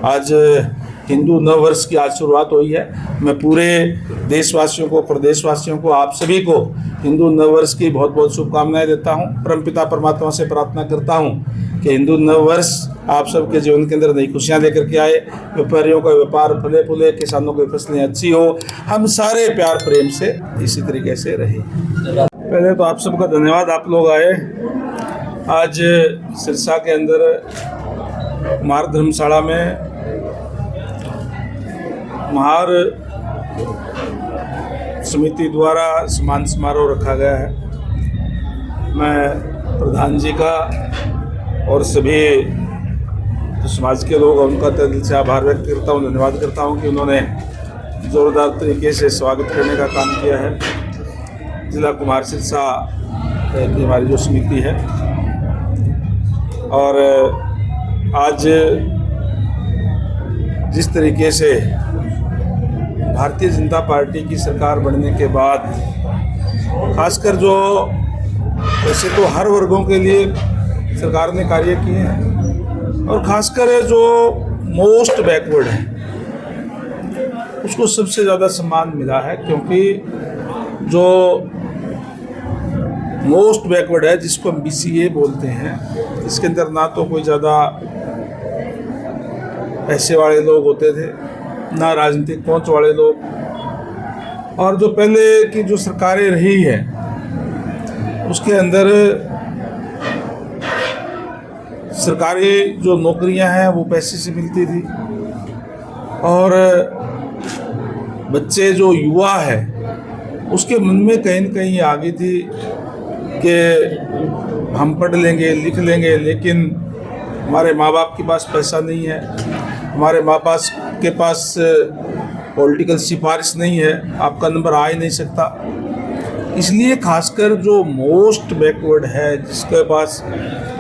आज हिंदू नव वर्ष की आज शुरुआत हुई है। मैं पूरे देशवासियों को, प्रदेशवासियों को, आप सभी को हिंदू नव वर्ष की बहुत बहुत शुभकामनाएं देता हूं। परमपिता परमात्मा से प्रार्थना करता हूं कि हिंदू नव वर्ष आप सबके जीवन के अंदर नई खुशियां लेकर के आए, व्यापारियों का व्यापार फले फूले, किसानों की फसलें अच्छी हो, हम सारे प्यार प्रेम से इसी तरीके से रहे। पहले तो आप सबका धन्यवाद, आप लोग आए। आज सिरसा के अंदर महार धर्मशाला में महार समिति द्वारा सम्मान समारोह रखा गया है। मैं प्रधान जी का और सभी जो समाज के लोग हैं उनका तहे दिल से आभार व्यक्त करता हूँ, धन्यवाद करता हूँ कि उन्होंने ज़ोरदार तरीके से स्वागत करने का काम किया है। जिला कुमार सिरसा की हमारी जो समिति है, और आज जिस तरीके से भारतीय जनता पार्टी की सरकार बनने के बाद खासकर जो वैसे तो हर वर्गों के लिए सरकार ने कार्य किए हैं, और खासकर जो मोस्ट बैकवर्ड है उसको सबसे ज़्यादा सम्मान मिला है। क्योंकि जो मोस्ट बैकवर्ड है, जिसको हम BCA बोलते हैं, इसके अंदर ना तो कोई ज़्यादा पैसे वाले लोग होते थे, ना राजनीतिक पहुंच वाले लोग, और जो पहले की जो सरकारें रही है उसके अंदर सरकारी जो नौकरियां हैं वो पैसे से मिलती थी, और बच्चे जो युवा है उसके मन में कहीं न कहीं आ गई थी कि हम पढ़ लेंगे लिख लेंगे, लेकिन हमारे माँ बाप के पास पैसा नहीं है, हमारे माँ बाप के पास पॉलिटिकल सिफारिश नहीं है, आपका नंबर आ ही नहीं सकता। इसलिए खासकर जो मोस्ट बैकवर्ड है, जिसके पास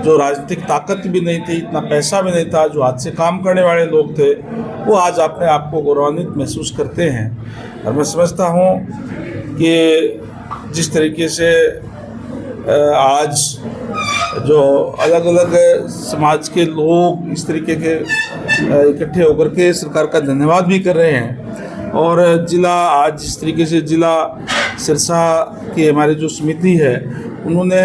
जो राजनीतिक ताकत भी नहीं थी, इतना पैसा भी नहीं था, जो हाथ से काम करने वाले लोग थे, वो आज अपने आप को गौरवान्वित महसूस करते हैं। और मैं समझता हूँ कि जिस तरीके से आज जो अलग अलग समाज के लोग इस तरीके के इकट्ठे होकर के सरकार का धन्यवाद भी कर रहे हैं, और जिला आज जिस तरीके से जिला सिरसा की हमारी जो समिति है उन्होंने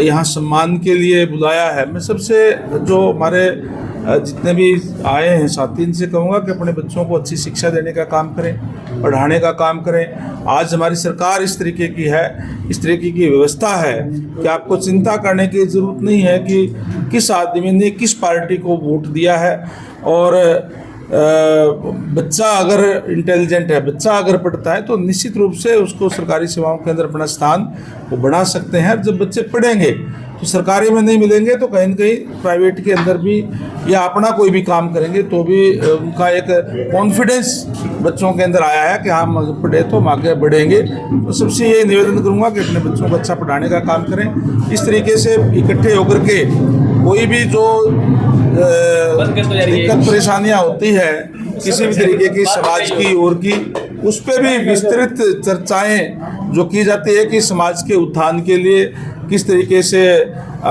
यहाँ सम्मान के लिए बुलाया है। मैं सबसे जो हमारे जितने भी आए हैं साथी, इनसे कहूँगा कि अपने बच्चों को अच्छी शिक्षा देने का काम करें, पढ़ाने का काम करें। आज हमारी सरकार इस तरीके की है, इस तरीके की व्यवस्था है कि आपको चिंता करने की ज़रूरत नहीं है कि किस आदमी ने किस पार्टी को वोट दिया है। और बच्चा अगर इंटेलिजेंट है, बच्चा अगर पढ़ता है तो निश्चित रूप से उसको सरकारी सेवाओं के अंदर अपना स्थान वो बना सकते हैं। जब बच्चे पढ़ेंगे तो सरकारी में नहीं मिलेंगे तो कहीं न कहीं प्राइवेट के अंदर भी या अपना कोई भी काम करेंगे तो भी उनका एक कॉन्फिडेंस बच्चों के अंदर आया है कि हम पढ़े तो हम आगे बढ़ेंगे। तो सबसे ये निवेदन करूँगा कि अपने बच्चों को अच्छा पढ़ाने का काम करें। इस तरीके से इकट्ठे होकर के कोई भी जो दिक्कत परेशानियाँ होती है किसी भी तरीके की समाज की और की, उस पर भी विस्तृत चर्चाएं जो की जाती है कि समाज के उत्थान के लिए किस तरीके से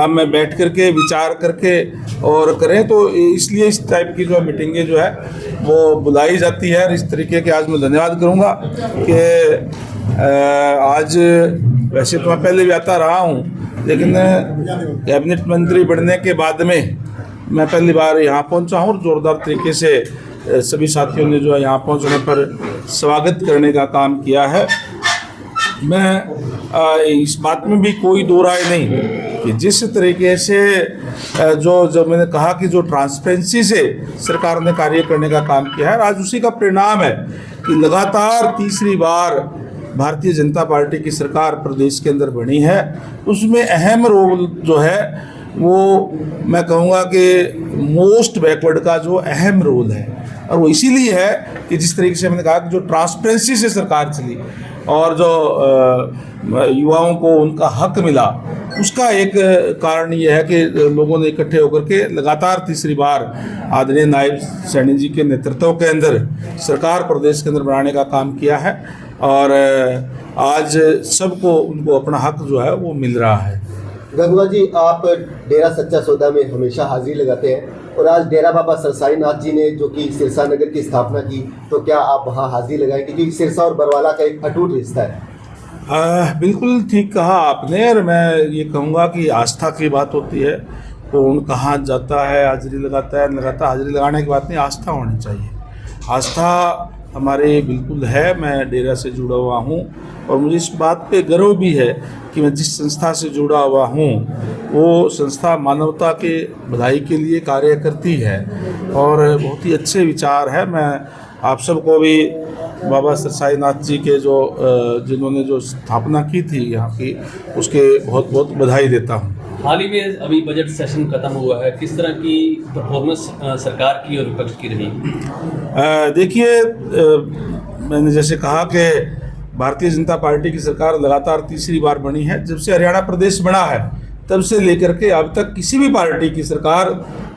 मैं बैठ करके विचार करके और करें। तो इसलिए इस टाइप की जो मीटिंगें जो है वो बुलाई जाती है। और इस तरीके के आज मैं धन्यवाद करूँगा कि आज वैसे तो मैं पहले भी आता रहा हूँ, लेकिन कैबिनेट मंत्री बनने के बाद में मैं पहली बार यहाँ पहुँचा हूँ, और ज़ोरदार तरीके से सभी साथियों ने जो है यहाँ पहुँचने पर स्वागत करने का काम किया है। मैं इस बात में भी कोई दो राय नहीं कि जिस तरीके से जो मैंने कहा कि जो ट्रांसपेरेंसी से सरकार ने कार्य करने का काम किया है, आज उसी का परिणाम है कि लगातार तीसरी बार भारतीय जनता पार्टी की सरकार प्रदेश के अंदर बनी है। उसमें अहम रोल जो है वो मैं कहूँगा कि मोस्ट बैकवर्ड का जो अहम रोल है, और वो इसीलिए है कि जिस तरीके से मैंने कहा कि जो ट्रांसपेरेंसी से सरकार चली और जो युवाओं को उनका हक मिला, उसका एक कारण ये है कि लोगों ने इकट्ठे होकर के लगातार तीसरी बार आदरणीय नायब सैनी जी के नेतृत्व के अंदर सरकार प्रदेश के अंदर बनाने का काम किया है, और आज सबको उनको अपना हक जो है वो मिल रहा है। गंगवा जी, आप डेरा सच्चा सौदा में हमेशा हाजिरी लगाते हैं। और आज डेरा बाबा सरसाई नाथ जी ने जो कि सिरसा नगर की स्थापना की, तो क्या आप वहाँ हाजिरी लगाएंगे? क्योंकि सिरसा और बरवाला का एक अटूट रिश्ता है। बिल्कुल ठीक कहा आपने। और मैं ये कहूँगा कि आस्था की बात होती है, कौन कहाँ जाता है हाजिरी लगाता है लगाता, हाजिरी लगाने की बात नहीं, आस्था होनी चाहिए। आस्था हमारे बिल्कुल है। मैं डेरा से जुड़ा हुआ हूँ और मुझे इस बात पे गर्व भी है कि मैं जिस संस्था से जुड़ा हुआ हूँ वो संस्था मानवता के भलाई के लिए कार्य करती है और बहुत ही अच्छे विचार है। मैं आप सबको भी बाबा सरसाई नाथ जी के जो जिन्होंने जो स्थापना की थी यहाँ की, उसके बहुत बहुत बधाई देता हूँ। हाल ही में अभी बजट सेशन खत्म हुआ है, किस तरह की परफॉर्मेंस सरकार की और विपक्ष की रही? देखिए, मैंने जैसे कहा कि भारतीय जनता पार्टी की सरकार लगातार तीसरी बार बनी है। जब से हरियाणा प्रदेश बना है तब से लेकर के अब तक किसी भी पार्टी की सरकार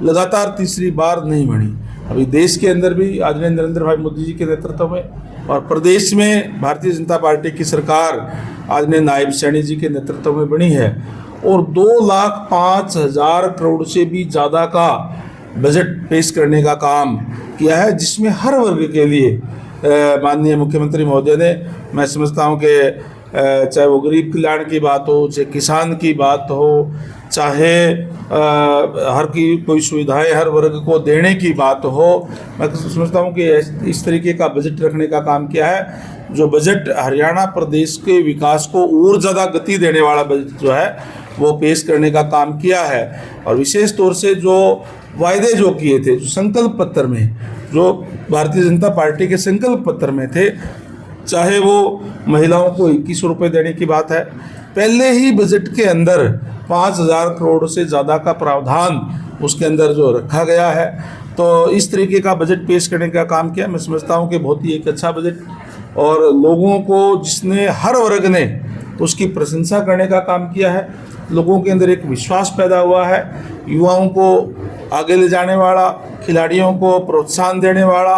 लगातार तीसरी बार नहीं बनी। अभी देश के अंदर भी आदरणीय नरेंद्र भाई मोदी जी के नेतृत्व में और प्रदेश में भारतीय जनता पार्टी की सरकार आदरणीय नायब सैनी जी के नेतृत्व में बनी है और 2,05,000 करोड़ से भी ज़्यादा का बजट पेश करने का काम किया है, जिसमें हर वर्ग के लिए माननीय मुख्यमंत्री महोदय ने, मैं समझता हूं कि चाहे वो गरीब कल्याण की बात हो, चाहे किसान की बात हो, चाहे हर की कोई सुविधाएं हर वर्ग को देने की बात हो, मैं समझता हूं कि इस तरीके का बजट रखने का काम किया है। जो बजट हरियाणा प्रदेश के विकास को और ज़्यादा गति देने वाला बजट जो है वो पेश करने का काम किया है। और विशेष तौर से जो वायदे जो किए थे, जो संकल्प पत्र में, जो भारतीय जनता पार्टी के संकल्प पत्र में थे, चाहे वो महिलाओं को 2100 रुपये देने की बात है, पहले ही बजट के अंदर 5,000 करोड़ से ज़्यादा का प्रावधान उसके अंदर जो रखा गया है, तो इस तरीके का बजट पेश करने का काम किया। मैं समझता हूँ कि बहुत ही एक अच्छा बजट और लोगों को जिसने हर वर्ग ने उसकी प्रशंसा करने का काम किया है। लोगों के अंदर एक विश्वास पैदा हुआ है, युवाओं को आगे ले जाने वाला, खिलाड़ियों को प्रोत्साहन देने वाला,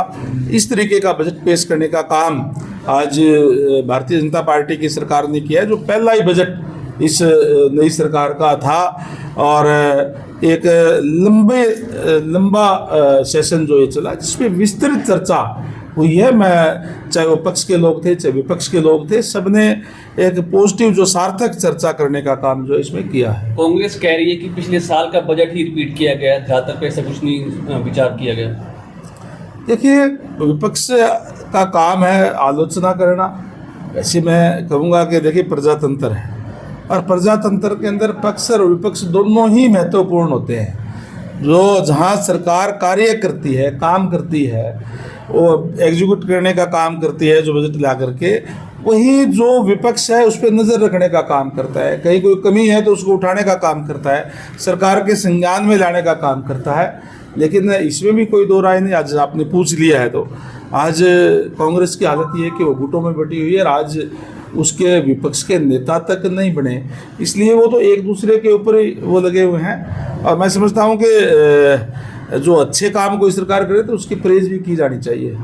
इस तरीके का बजट पेश करने का काम आज भारतीय जनता पार्टी की सरकार ने किया है, जो पहला ही बजट इस नई सरकार का था। और एक लंबा सेशन जो ये चला, जिसमें विस्तृत चर्चा हुई है। मैं चाहे वो पक्ष के लोग थे चाहे विपक्ष के लोग थे, सबने एक पॉजिटिव जो सार्थक चर्चा करने का काम जो इसमें किया है। कांग्रेस कह रही है कि पिछले साल का बजट ही रिपीट किया गया है, ज़्यादातर पे ऐसा कुछ नहीं विचार किया गया। देखिए, विपक्ष का काम है आलोचना करना। वैसे मैं कहूँगा कि देखिए, प्रजातंत्र है और प्रजातंत्र के अंदर पक्ष और विपक्ष दोनों ही महत्वपूर्ण होते हैं। जो जहाँ सरकार कार्य करती है, काम करती है, वो एग्जीक्यूट करने का काम करती है जो बजट ला करके, वही जो विपक्ष है उस पर नज़र रखने का काम करता है। कहीं कोई कमी है तो उसको उठाने का काम करता है, सरकार के संज्ञान में लाने का काम करता है। लेकिन इसमें भी कोई दो राय नहीं। आज आपने पूछ लिया है तो आज कांग्रेस की हालत ये है कि वो गुटों में बटी हुई है और आज उसके विपक्ष के नेता तक नहीं बने, इसलिए वो तो एक दूसरे के ऊपर ही वो लगे हुए हैं। और मैं समझता हूँ कि जो अच्छे काम कोई सरकार करे तो उसकी प्रेज भी की जानी चाहिए।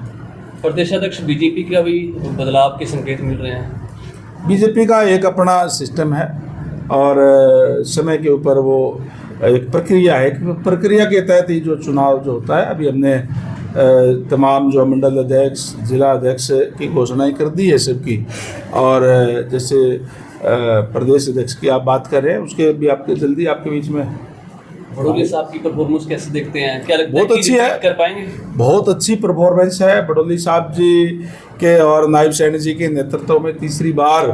प्रदेशाध्यक्ष बीजेपी का भी बदलाव के संकेत मिल रहे हैं। बीजेपी का एक अपना सिस्टम है और समय के ऊपर वो एक प्रक्रिया है, प्रक्रिया के तहत ही जो चुनाव जो होता है। अभी हमने तमाम जो मंडल अध्यक्ष, जिला अध्यक्ष की घोषणाएं कर दी है सबकी, और जैसे प्रदेश अध्यक्ष की आप बात कर रहे हैं, उसके भी आपके जल्दी आपके बीच में। भड़ोली साहब की परफॉर्मेंस कैसे देखते हैं? क्या लगता बहुत है अच्छी है, कर पाएंगे? बहुत अच्छी परफॉर्मेंस है भड़ोली साहब जी के और नायब सैनी जी के नेतृत्व में तीसरी बार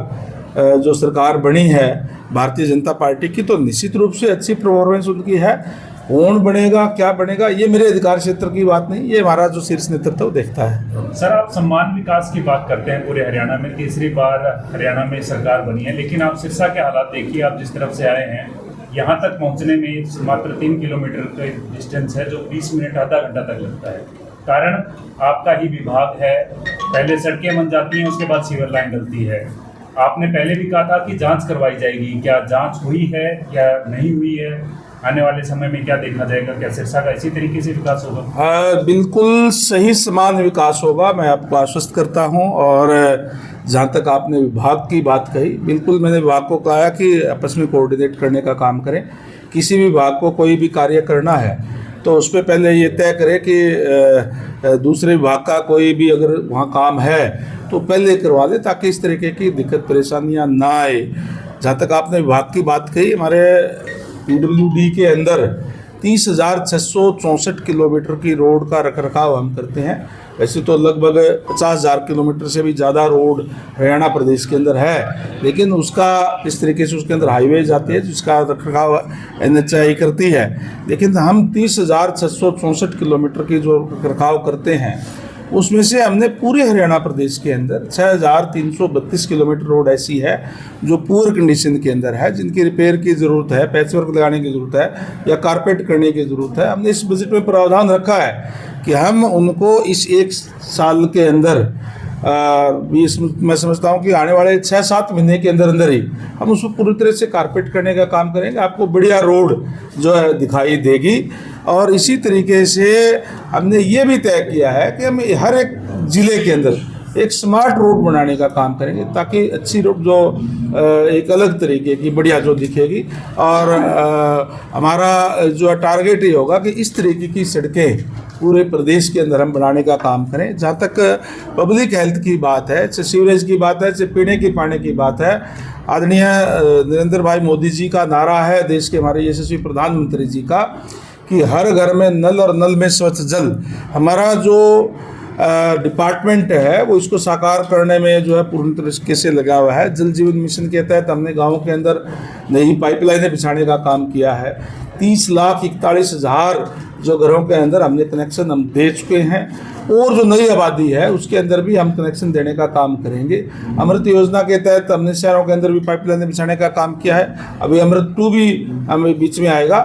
जो सरकार बनी है भारतीय जनता पार्टी की, तो निश्चित रूप से अच्छी परफॉर्मेंस उनकी है। कौन बनेगा, क्या बनेगा, ये मेरे अधिकार क्षेत्र की बात नहीं, ये हमारा जो शीर्ष नेतृत्व देखता है। सर, आप सम्मान विकास की बात करते हैं पूरे हरियाणा में, तीसरी बार हरियाणा में सरकार बनी है, लेकिन आप सिरसा के हालात देखिए। आप जिस तरफ से आए हैं यहाँ तक पहुँचने में मात्र 3 किलोमीटर का डिस्टेंस है, जो 20 मिनट आधा घंटा तक लगता है। कारण आपका ही विभाग है, पहले सड़कें बन जाती हैं, उसके बाद सीवर लाइन डलती है। आपने पहले भी कहा था कि जांच करवाई जाएगी, क्या जांच हुई है या नहीं हुई है? आने वाले समय में क्या देखा जाएगा? क्या सिरसा का इसी तरीके से विकास होगा? बिल्कुल सही समान विकास होगा, मैं आपको आश्वस्त करता हूं। और जहां तक आपने विभाग की बात कही, बिल्कुल मैंने विभाग को कहा कि आपस में कोऑर्डिनेट करने का काम करें। किसी भी विभाग को कोई भी कार्य करना है तो उस पर पहले ये तय करे कि दूसरे विभाग का कोई भी अगर वहाँ काम है तो पहले करवा दे, ताकि इस तरीके की दिक्कत परेशानियाँ ना आए। जहाँ तक आपने विभाग की बात कही, हमारे PWD के अंदर 30,664 किलोमीटर की रोड का रखरखाव हम करते हैं। वैसे तो लगभग 50,000 किलोमीटर से भी ज़्यादा रोड हरियाणा प्रदेश के अंदर है, लेकिन उसका इस तरीके से उसके अंदर हाईवे जाती है जिसका रखरखाव NHAI करती है। लेकिन हम 30,664 किलोमीटर की जो रखरखाव करते हैं उसमें से हमने पूरे हरियाणा प्रदेश के अंदर 6,332 किलोमीटर रोड ऐसी है जो पुअर कंडीशन के अंदर है, जिनकी रिपेयर की ज़रूरत है, पैचवर्क लगाने की ज़रूरत है या कारपेट करने की ज़रूरत है। हमने इस बजट में प्रावधान रखा है कि हम उनको इस 1 साल के अंदर मैं समझता हूँ कि आने वाले 6-7 महीने के अंदर अंदर ही हम उसको पूरी तरह से कारपेट करने का काम करेंगे। आपको बढ़िया रोड जो है दिखाई देगी। और इसी तरीके से हमने ये भी तय किया है कि हम हर एक ज़िले के अंदर एक स्मार्ट रोड बनाने का काम करेंगे, ताकि अच्छी रोड जो एक अलग तरीके की बढ़िया जो दिखेगी। और हमारा जो टारगेट ये होगा कि इस तरीके की सड़कें पूरे प्रदेश के अंदर हम बनाने का काम करें। जहाँ तक पब्लिक हेल्थ की बात है, चाहे सीवरेज की बात है, चाहे पीने के पानी की बात है, आदरणीय नरेंद्र भाई मोदी जी का नारा है, देश के हमारे यशस्वी प्रधानमंत्री जी का, कि हर घर में नल और नल में स्वच्छ जल। हमारा जो डिपार्टमेंट है वो इसको साकार करने में जो है पूर्ण तरीके से लगा हुआ है। जल जीवन मिशन के तहत हमने गाँव के अंदर नई पाइपलाइनें बिछाने का काम किया है। 30,41,000 जो घरों के अंदर हमने कनेक्शन हम दे चुके हैं, और जो नई आबादी है उसके अंदर भी हम कनेक्शन देने का काम करेंगे। अमृत योजना के तहत हमने शहरों के अंदर भी पाइपलाइनें बिछाने का काम किया है। अभी अमृत 2 भी हमें बीच में आएगा।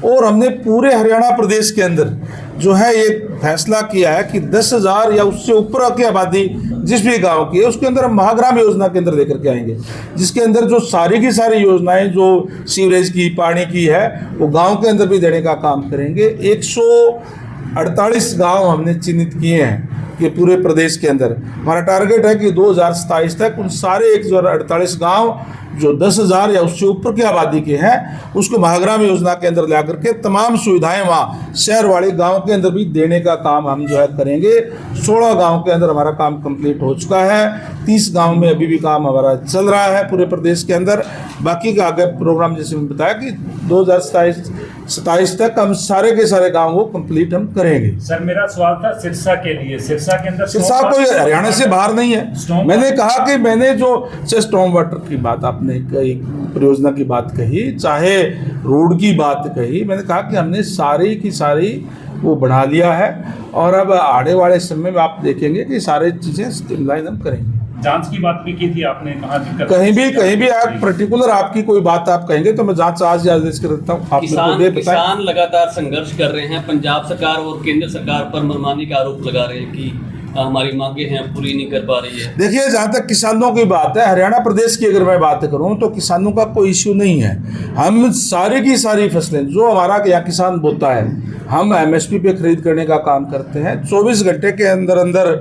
और हमने पूरे हरियाणा प्रदेश के अंदर जो है ये फैसला किया है कि 10,000 या उससे ऊपर की आबादी जिस भी गांव की है उसके अंदर हम महाग्राम योजना के अंदर लेकर के आएंगे, जिसके अंदर जो सारी की सारी योजनाएं जो सीवरेज की, पानी की है, वो गांव के अंदर भी देने का काम करेंगे। 148 गांव हमने चिन्हित किए हैं कि पूरे प्रदेश के अंदर हमारा टारगेट है कि 2027 तक उन सारे 148 गांव जो 10,000 या उससे ऊपर की आबादी के हैं उसको महाग्राम योजना के अंदर ला करके तमाम सुविधाएं वहाँ शहर वाले गांव के अंदर भी देने का काम हम जो है करेंगे। 16 गांव के अंदर हमारा काम कंप्लीट हो चुका है, 30 गांव में अभी भी काम हमारा चल रहा है पूरे प्रदेश के अंदर। बाकी का आगे प्रोग्राम जैसे मैंने बताया कि 2027 तक हम सारे के सारे गाँव को कंप्लीट हम करेंगे। सर मेरा सवाल था सिरसा के लिए। सिरसा के अंदर सिरसा कोई हरियाणा से बाहर नहीं है। मैंने कहा कि मैंने जो स्टॉर्म वाटर की बात आपने एक परियोजना की बात कही, चाहे रोड की बात कही, मैंने कहा कि हमने सारी की सारी वो बढ़ा लिया है। और अब आने वाले समय में आप देखेंगे कि सारी चीज़ें स्ट्रीमलाइन हम करेंगे। जांच की बात भी की थी आपने, कहा दिक्कत कहीं भी आप पर्टिकुलर आपकी कोई बात आप कहेंगे तो मैं जांच आज आदेश कर देता हूँ। किसान लगातार संघर्ष कर रहे हैं, पंजाब सरकार और केंद्र सरकार पर मनमानी का आरोप लगा रहे हैं कि हमारी मांगे हैं पूरी नहीं कर पा रही है। देखिए, जहाँ तक किसानों की बात है, हरियाणा प्रदेश की अगर मैं बात करूँ तो किसानों का कोई इश्यू नहीं है। हम सारी की सारी फसलें जो हमारा यहाँ किसान बोता है हम MSP पे खरीद करने का काम करते हैं। 24 घंटे के अंदर अंदर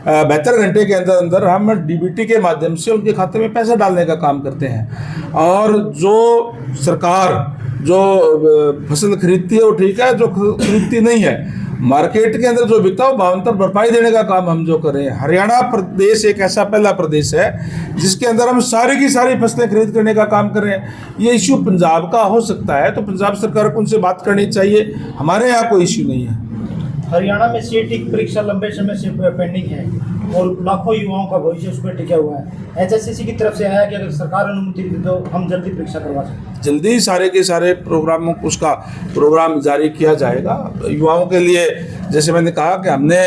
72 घंटे के अंदर अंदर हम DBT के माध्यम से उनके खाते में पैसा डालने का काम करते हैं। और जो सरकार जो फसल खरीदती है वो ठीक है, जो खरीदती नहीं है मार्केट के अंदर जो बिकता है वो भावांतर भरपाई देने का काम हम जो करें। हरियाणा प्रदेश एक ऐसा पहला प्रदेश है जिसके अंदर हम सारी की सारी फसलें खरीद करने का काम कर रहे हैं। ये इश्यू पंजाब का हो सकता है तो पंजाब सरकार को उनसे बात करनी चाहिए, हमारे यहाँ कोई इश्यू नहीं है। हरियाणा में CAT की परीक्षा लंबे समय से पेंडिंग है और लाखों युवाओं का भविष्य उस पर टिका हुआ है। HSCC की तरफ से आया कि अगर सरकार अनुमति दे तो हम जल्दी परीक्षा करवा सकते। जल्दी ही सारे के सारे प्रोग्रामों को उसका प्रोग्राम जारी किया जाएगा। युवाओं के लिए जैसे मैंने कहा कि हमने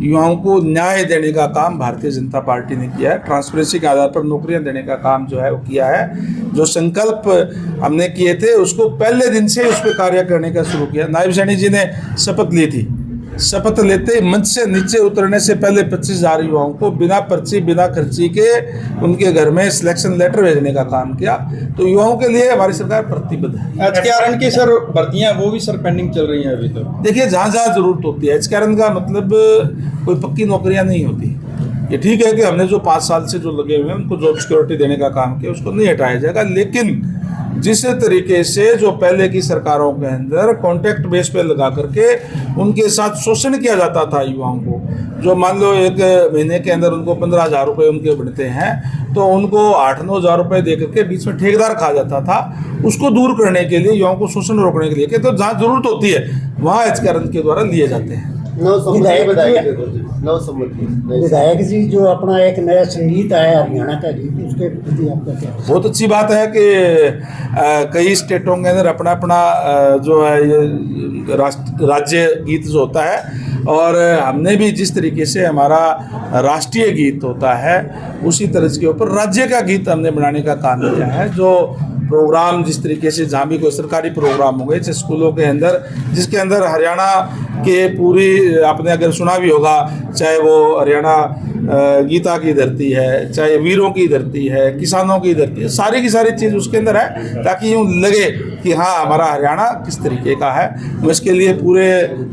युवाओं को न्याय देने का काम भारतीय जनता पार्टी ने किया है। ट्रांसपेरेंसी के आधार पर नौकरियां देने का काम जो है वो किया है। जो संकल्प हमने किए थे उसको पहले दिन से उस पर कार्य करने का शुरू किया। नायब सैनी जी ने शपथ ली थी, शपथ लेते मंच से नीचे उतरने से पहले 25,000 युवाओं को बिना पर्ची बिना खर्ची के उनके घर में सिलेक्शन लेटर भेजने का काम किया। तो युवाओं के लिए हमारी सरकार प्रतिबद्ध है। HKRN की सर भर्तियां वो भी सर पेंडिंग चल रही हैं अभी तो। देखिए, जहाँ जहाँ जरूरत होती है, HKRN का मतलब कोई पक्की नौकरियाँ नहीं होती। ये ठीक है कि हमने जो 5 साल से जो लगे हुए हैं उनको जॉब सिक्योरिटी देने का काम किया, उसको नहीं हटाया जाएगा। लेकिन जिस तरीके से जो पहले की सरकारों के अंदर कॉन्ट्रैक्ट बेस पे लगा करके उनके साथ शोषण किया जाता था युवाओं को, जो मान लो एक महीने के अंदर उनको 15,000 रुपये उनके बनते हैं तो उनको 8-9 हज़ार रुपये दे करके बीच में ठेकेदार खा जाता था। उसको दूर करने के लिए, युवाओं को शोषण रोकने के लिए कि तो जहाँ जरूरत होती है वहाँ एचकेआरएन के द्वारा लिए जाते हैं। विधायक जी जो अपना एक नया संगीत आया हरियाणा का गीत, उसके प्रति आपका क्या? बहुत अच्छी बात है कि कई स्टेटों के अंदर अपना अपना जो है ये राज्य गीत जो होता है, और हमने भी जिस तरीके से हमारा राष्ट्रीय गीत होता है उसी तरह के ऊपर राज्य का गीत हमने बनाने का काम किया है। जो प्रोग्राम जिस तरीके से जहाँ भी कोई सरकारी प्रोग्राम हो गए जैसे स्कूलों के अंदर, जिसके अंदर हरियाणा के पूरी, आपने अगर सुना भी होगा, चाहे वो हरियाणा गीता की धरती है, चाहे वीरों की धरती है, किसानों की धरती है, सारी की सारी चीज़ उसके अंदर है, ताकि यूँ लगे कि हाँ हमारा हरियाणा किस तरीके का है। मैं इसके लिए पूरे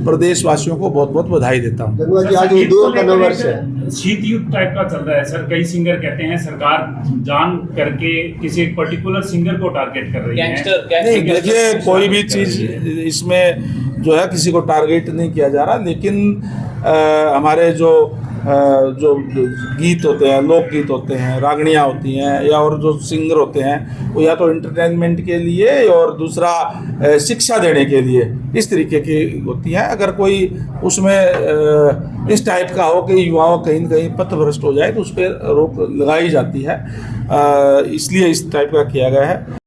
प्रदेशवासियों को बहुत बहुत बधाई देता हूँ। आज हिंदुओं का नववर्ष है, शीत युद्ध टाइप का चल रहा है सर। कई सिंगर कहते हैं सरकार जान करके किसी एक पर्टिकुलर सिंगर को टारगेट कर रही है। नहीं, देखिए कोई भी चीज़ इसमें जो है किसी को टारगेट नहीं किया जा रहा, लेकिन हमारे जो गीत होते हैं, लोकगीत होते हैं, रागणियाँ होती हैं, या और जो सिंगर होते हैं वो या तो एंटरटेनमेंट के लिए और दूसरा शिक्षा देने के लिए इस तरीके की होती हैं। अगर कोई उसमें इस टाइप का हो कि युवाओं कहीं न कहीं पथभ्रष्ट हो जाए तो उस पर रोक लगाई जाती है, इसलिए इस टाइप का किया गया है।